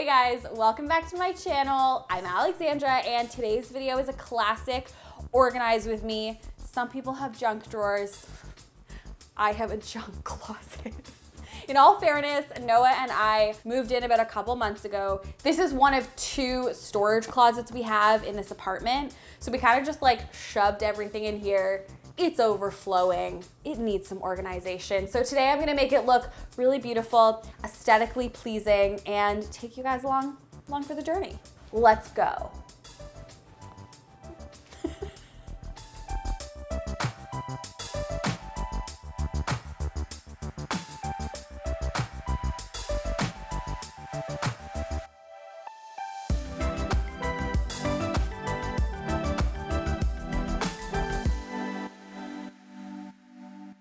guys, welcome back to my channel. I'm Alexandra and today's video is a classic organize with me. Some people have junk drawers. I have a junk closet. In all fairness, Noah and I moved in about a couple months ago. This is one of 2 storage closets we have in this apartment. So we kind of just like shoved everything in here. It's overflowing. It needs some organization. So today I'm gonna make it look really beautiful, aesthetically pleasing, and take you guys along for the journey. Let's go.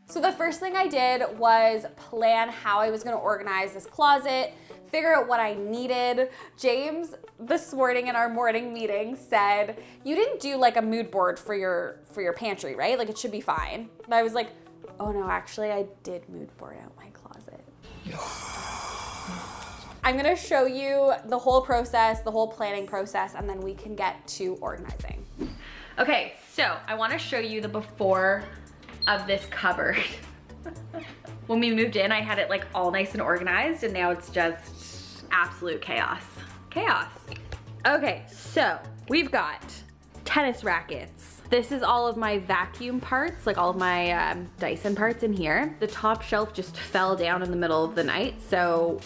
So the first thing I did was plan how I was gonna organize this closet, figure out what I needed. James, this morning in our morning meeting, said, you didn't do like a mood board for your pantry, right? Like it should be fine. And I was like, oh no, actually I did mood board out my closet. I'm gonna show you the whole process, the whole planning process, and then we can get to organizing. Okay, so I wanna show you the before of this cupboard. When we moved in, I had it like all nice and organized, and now it's just absolute chaos. Chaos. Okay, so we've got tennis rackets. This is all of my vacuum parts, like all of my Dyson parts in here. The top shelf just fell down in the middle of the night, so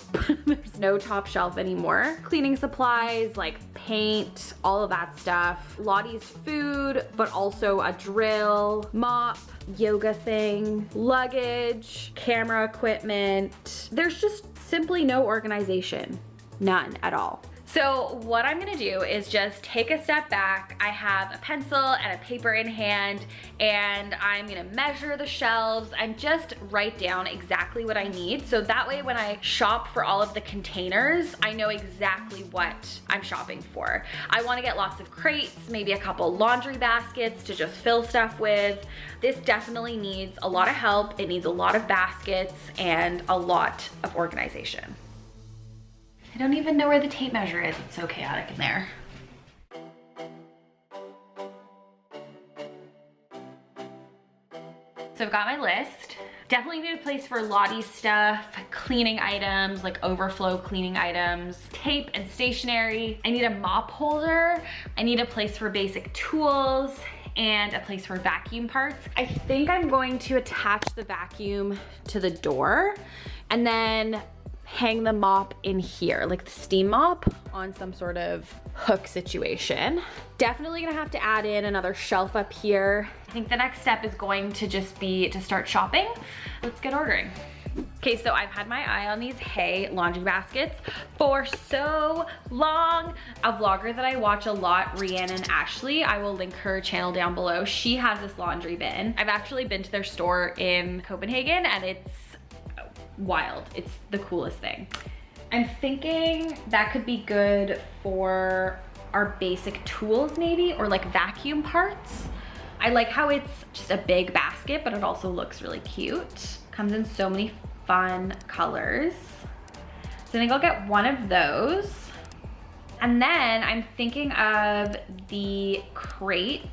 there's no top shelf anymore. Cleaning supplies, like paint, all of that stuff. Lottie's food, but also a drill, mop, yoga thing, luggage, camera equipment. There's just simply no organization, none at all. So what I'm gonna do is just take a step back. I have a pencil and a paper in hand, and I'm gonna measure the shelves and just write down exactly what I need. So that way when I shop for all of the containers, I know exactly what I'm shopping for. I wanna get lots of crates, maybe a couple laundry baskets to just fill stuff with. This definitely needs a lot of help. It needs a lot of baskets and a lot of organization. I don't even know where the tape measure is. It's so chaotic in there. So I've got my list. Definitely need a place for Lottie's stuff, cleaning items, like overflow cleaning items, tape and stationery. I need a mop holder. I need a place for basic tools and a place for vacuum parts. I think I'm going to attach the vacuum to the door and then hang the mop in here, like the steam mop on some sort of hook situation. Definitely gonna have to add in another shelf up here. I think the next step is going to just be to start shopping. Let's get ordering. Okay, so I've had my eye on these Hay laundry baskets for so long. A vlogger that I watch a lot, Rhiannon Ashley, I will link her channel down below. She has this laundry bin. I've actually been to their store in Copenhagen and it's wild. It's the coolest thing. I'm thinking that could be good for our basic tools maybe, or like vacuum parts. I like how it's just a big basket, but it also looks really cute. Comes in so many fun colors. So I think I'll get one of those. And then I'm thinking of the crates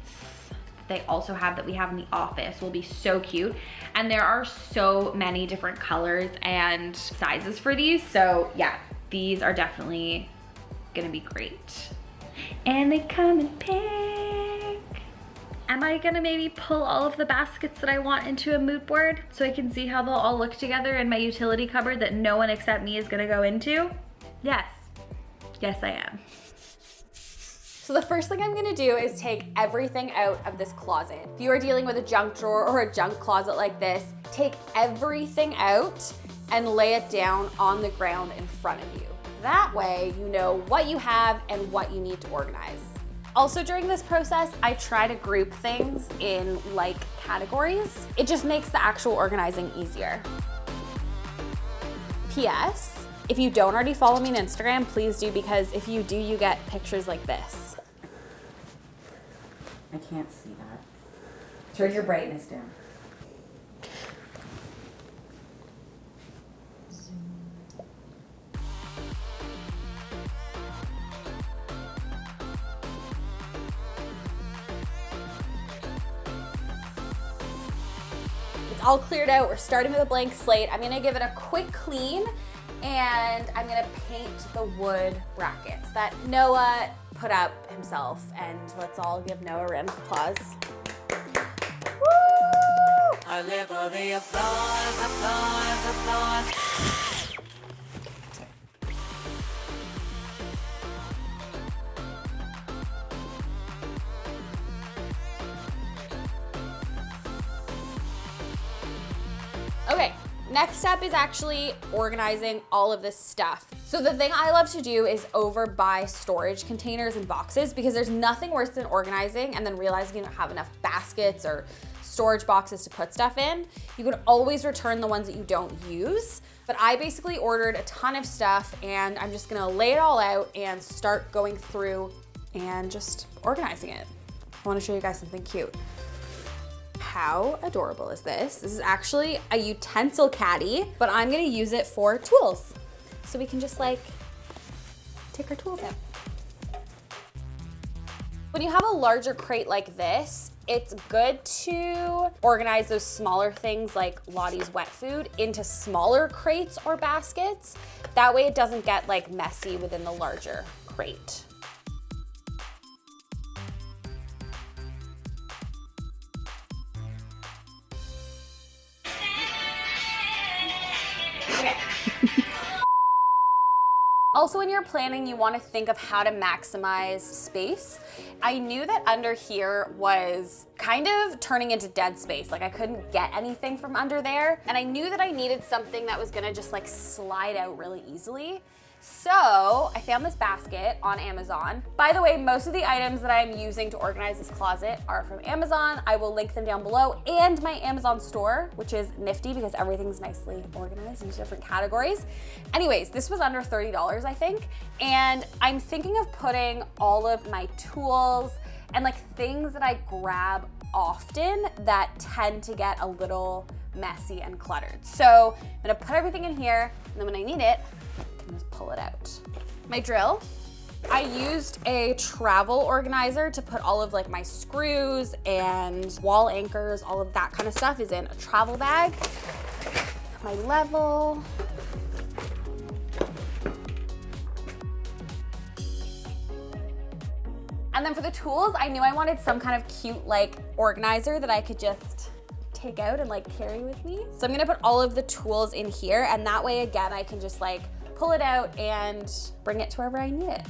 they also have that we have in the office will be so cute. And there are so many different colors and sizes for these. So yeah, these are definitely gonna be great. And they come in pink. Am I gonna maybe pull all of the baskets that I want into a mood board so I can see how they'll all look together in my utility cupboard that no one except me is gonna go into? Yes, yes I am. So the first thing I'm gonna do is take everything out of this closet. If you are dealing with a junk drawer or a junk closet like this, take everything out and lay it down on the ground in front of you. That way you know what you have and what you need to organize. Also during this process, I try to group things in like categories. It just makes the actual organizing easier. P.S. If you don't already follow me on Instagram, please do, because if you do, you get pictures like this. I can't see that. Turn your brightness down. all cleared out. We're starting with a blank slate. I'm gonna give it a quick clean, and I'm gonna paint the wood brackets that Noah put up himself. And let's all give Noah a round of applause. Woo! I live for the applause, applause, applause. Okay, next step is actually organizing all of this stuff. So the thing I love to do is overbuy storage containers and boxes, because there's nothing worse than organizing and then realizing you don't have enough baskets or storage boxes to put stuff in. You can always return the ones that you don't use. But I basically ordered a ton of stuff, and I'm just gonna lay it all out and start going through and just organizing it. I wanna show you guys something cute. How adorable is this? This is actually a utensil caddy, but I'm gonna use it for tools. So we can just like take our tools out. When you have a larger crate like this, it's good to organize those smaller things like Lottie's wet food into smaller crates or baskets. That way it doesn't get like messy within the larger crate. Also, when you're planning, you want to think of how to maximize space. I knew that under here was kind of turning into dead space. Like I couldn't get anything from under there. And I knew that I needed something that was gonna just like slide out really easily. So I found this basket on Amazon. By the way, most of the items that I'm using to organize this closet are from Amazon. I will link them down below, and my Amazon store, which is nifty because everything's nicely organized into different categories. Anyways, this was under $30, I think. And I'm thinking of putting all of my tools and like things that I grab often that tend to get a little messy and cluttered. So I'm gonna put everything in here, and then when I need it, just pull it out. My drill, I used a travel organizer to put all of like my screws and wall anchors, all of that kind of stuff is in a travel bag. My level. And then for the tools, I knew I wanted some kind of cute like organizer that I could just take out and like carry with me. So I'm gonna put all of the tools in here, and that way again, I can just like pull it out and bring it to wherever I need it.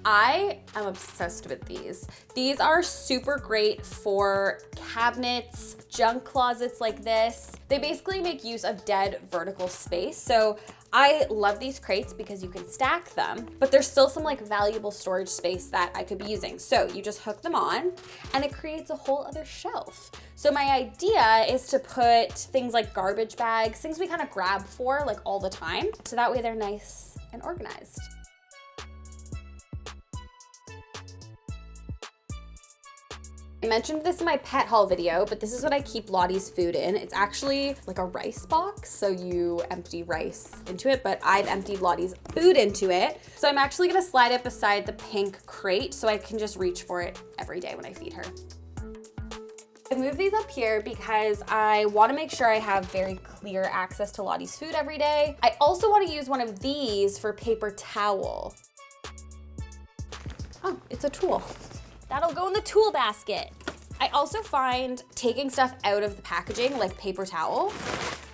I am obsessed with these. These are super great for cabinets, junk closets like this. They basically make use of dead vertical space. So I love these crates because you can stack them, but there's still some like valuable storage space that I could be using. So you just hook them on and it creates a whole other shelf. So my idea is to put things like garbage bags, things we kind of grab for like all the time. So that way they're nice and organized. I mentioned this in my pet haul video, but this is what I keep Lottie's food in. It's actually like a rice box, so you empty rice into it, but I've emptied Lottie's food into it. So I'm actually gonna slide it beside the pink crate so I can just reach for it every day when I feed her. I moved these up here because I wanna make sure I have very clear access to Lottie's food every day. I also wanna use one of these for paper towel. Oh, it's a tool. That'll go in the tool basket. I also find taking stuff out of the packaging, like paper towel,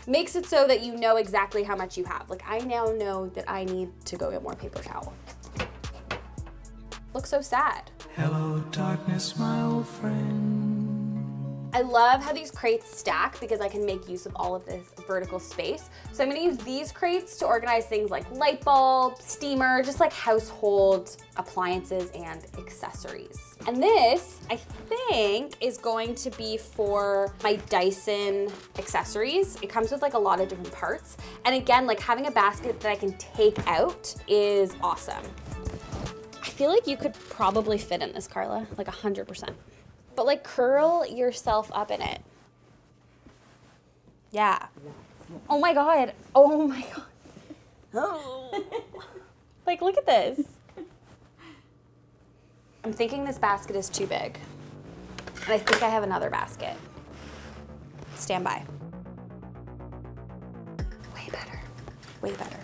makes it so that you know exactly how much you have. Like I now know that I need to go get more paper towel. Looks so sad. Hello, darkness, my old friend. I love how these crates stack because I can make use of all of this vertical space. So I'm gonna use these crates to organize things like light bulb, steamer, just like household appliances and accessories. And this, I think, is going to be for my Dyson accessories. It comes with like a lot of different parts. And again, like having a basket that I can take out is awesome. I feel like you could probably fit in this, Carla, like 100%. But like curl yourself up in it. Yeah. Oh my God. Oh my God. Oh. Like, look at this. I'm thinking this basket is too big. And I think I have another basket. Stand by. Way better, way better.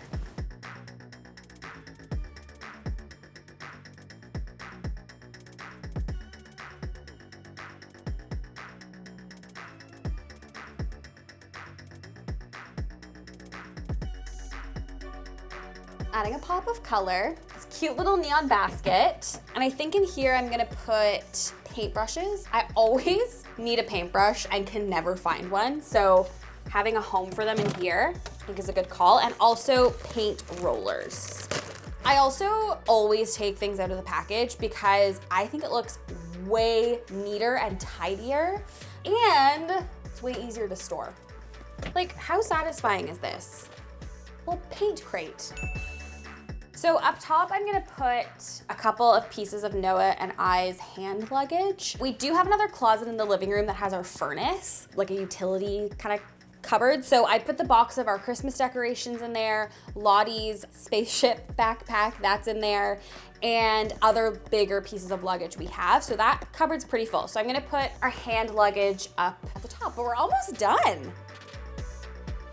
Adding a pop of color, this cute little neon basket. And I think in here I'm gonna put paintbrushes. I always need a paintbrush and can never find one. So having a home for them in here, I think is a good call. And also paint rollers. I also always take things out of the package because I think it looks way neater and tidier, and it's way easier to store. Like, how satisfying is this? Little paint crate. So up top, I'm gonna put a couple of pieces of Noah and I's hand luggage. We do have another closet in the living room that has our furnace, like a utility kind of cupboard. So I put the box of our Christmas decorations in there, Lottie's spaceship backpack, that's in there, and other bigger pieces of luggage we have. So that cupboard's pretty full. So I'm gonna put our hand luggage up at the top, but we're almost done.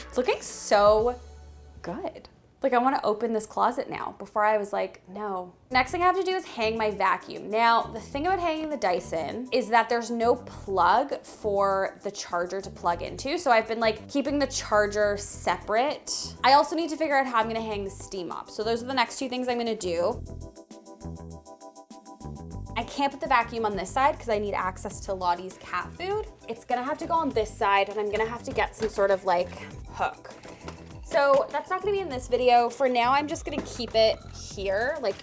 It's looking so good. Like, I wanna open this closet now. Before I was like, no. Next thing I have to do is hang my vacuum. Now, the thing about hanging the Dyson is that there's no plug for the charger to plug into. So I've been like keeping the charger separate. I also need to figure out how I'm gonna hang the steam mop. So those are the next two things I'm gonna do. I can't put the vacuum on this side because I need access to Lottie's cat food. It's gonna have to go on this side, and I'm gonna have to get some sort of like hook. So that's not gonna be in this video. For now, I'm just gonna keep it here. Like,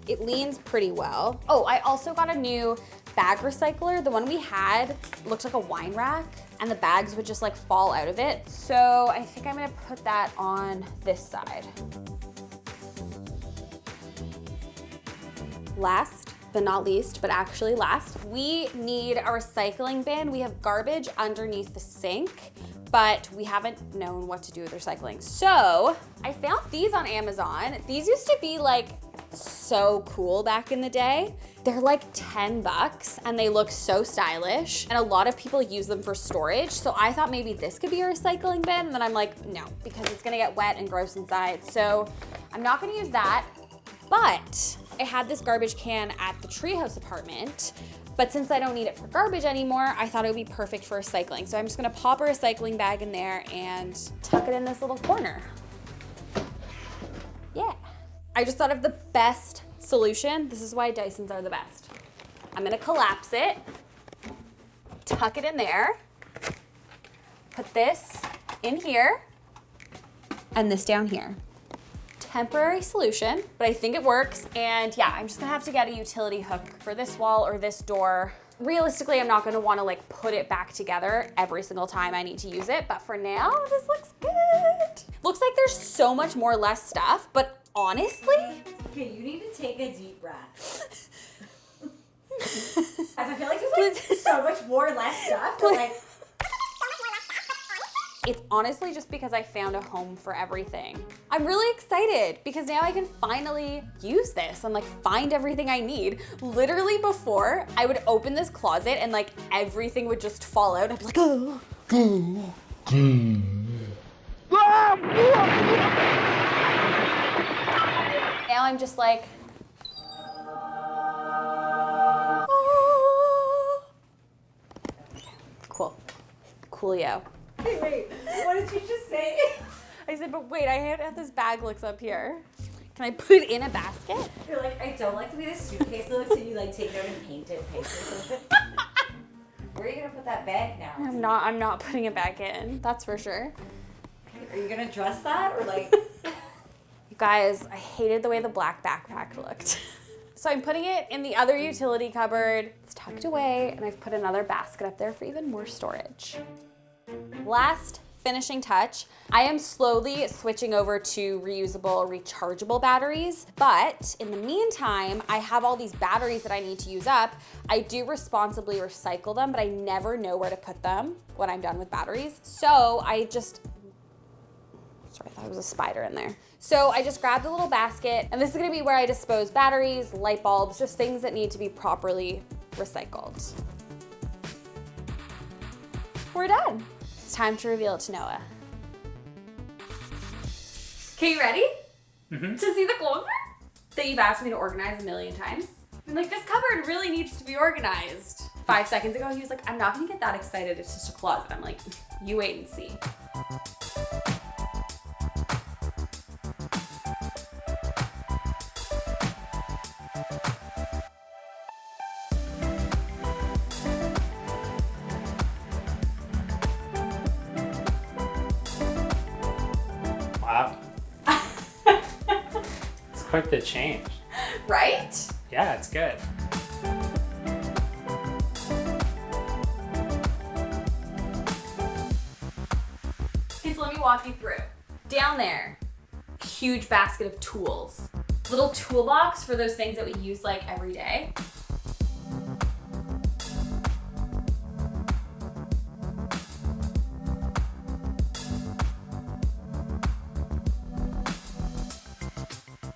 it leans pretty well. Oh, I also got a new bag recycler. The one we had looked like a wine rack, and the bags would just like fall out of it. So I think I'm gonna put that on this side. Last but not least, but actually last, we need a recycling bin. We have garbage underneath the sink, but we haven't known what to do with recycling. So I found these on Amazon. These used to be like so cool back in the day. They're like 10 bucks and they look so stylish, and a lot of people use them for storage. So I thought maybe this could be a recycling bin, and then I'm like, no, because it's gonna get wet and gross inside. So I'm not gonna use that, but I had this garbage can at the treehouse apartment, but since I don't need it for garbage anymore, I thought it would be perfect for recycling. So I'm just gonna pop a recycling bag in there and tuck it in this little corner. Yeah. I just thought of the best solution. This is why Dysons are the best. I'm gonna collapse it, tuck it in there, put this in here, and this down here. Temporary solution, but I think it works. And yeah, I'm just gonna have to get a utility hook for this wall or this door. Realistically, I'm not gonna wanna like put it back together every single time I need to use it, but for now, this looks good. Looks like there's so much more less stuff, but honestly, Okay, you need to take a deep breath. As I feel like there's like so much more less stuff, but like, it's honestly just because I found a home for everything. I'm really excited because now I can finally use this and like find everything I need. Literally before, I would open this closet and like everything would just fall out. I'd be like, oh. Now I'm just like, cool, coolio. wait, what did you just say? I said, but wait, I have this bag looks up here. Can I put it in a basket? You're like, I don't like the way this suitcase looks, and you like take it out and paint it. Where are you gonna put that bag now? I'm not putting it back in, that's for sure. Are you gonna dress that or like? You guys, I hated the way the black backpack looked. So I'm putting it in the other utility cupboard. It's tucked away, and I've put another basket up there for even more storage. Last finishing touch, I am slowly switching over to reusable, rechargeable batteries. But in the meantime, I have all these batteries that I need to use up. I do responsibly recycle them, but I never know where to put them when I'm done with batteries. So I just, sorry, I thought it was a spider in there. So I just grabbed a little basket, and this is gonna be where I dispose batteries, light bulbs, just things that need to be properly recycled. we're done. It's time to reveal it to Noah. Okay, you ready? To see the closet that you've asked me to organize a million times? I'm like, this cupboard really needs to be organized. 5 seconds ago, he was like, I'm not gonna get that excited, it's just a closet. I'm like, you wait and see. Wow. It's quite the change. Right? Yeah, it's good. Okay, so let me walk you through. Down there, huge basket of tools. Little toolbox for those things that we use like every day.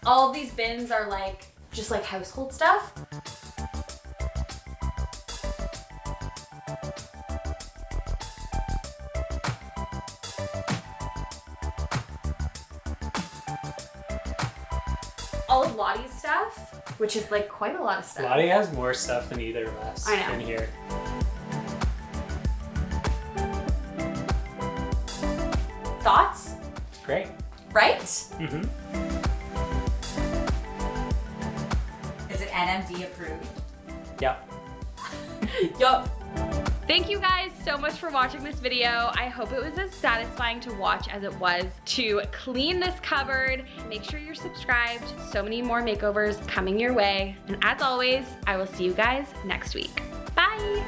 All of these bins are like, just like household stuff. All of Lottie's stuff, which is like quite a lot of stuff. Lottie has more stuff than either of us I know. in here. Thoughts? It's great. Right? Mm-hmm. Is it NMD approved? Yep. Yup. Thank you guys so much for watching this video. I hope it was as satisfying to watch as it was to clean this cupboard. Make sure you're subscribed. So many more makeovers coming your way. And as always, I will see you guys next week. Bye.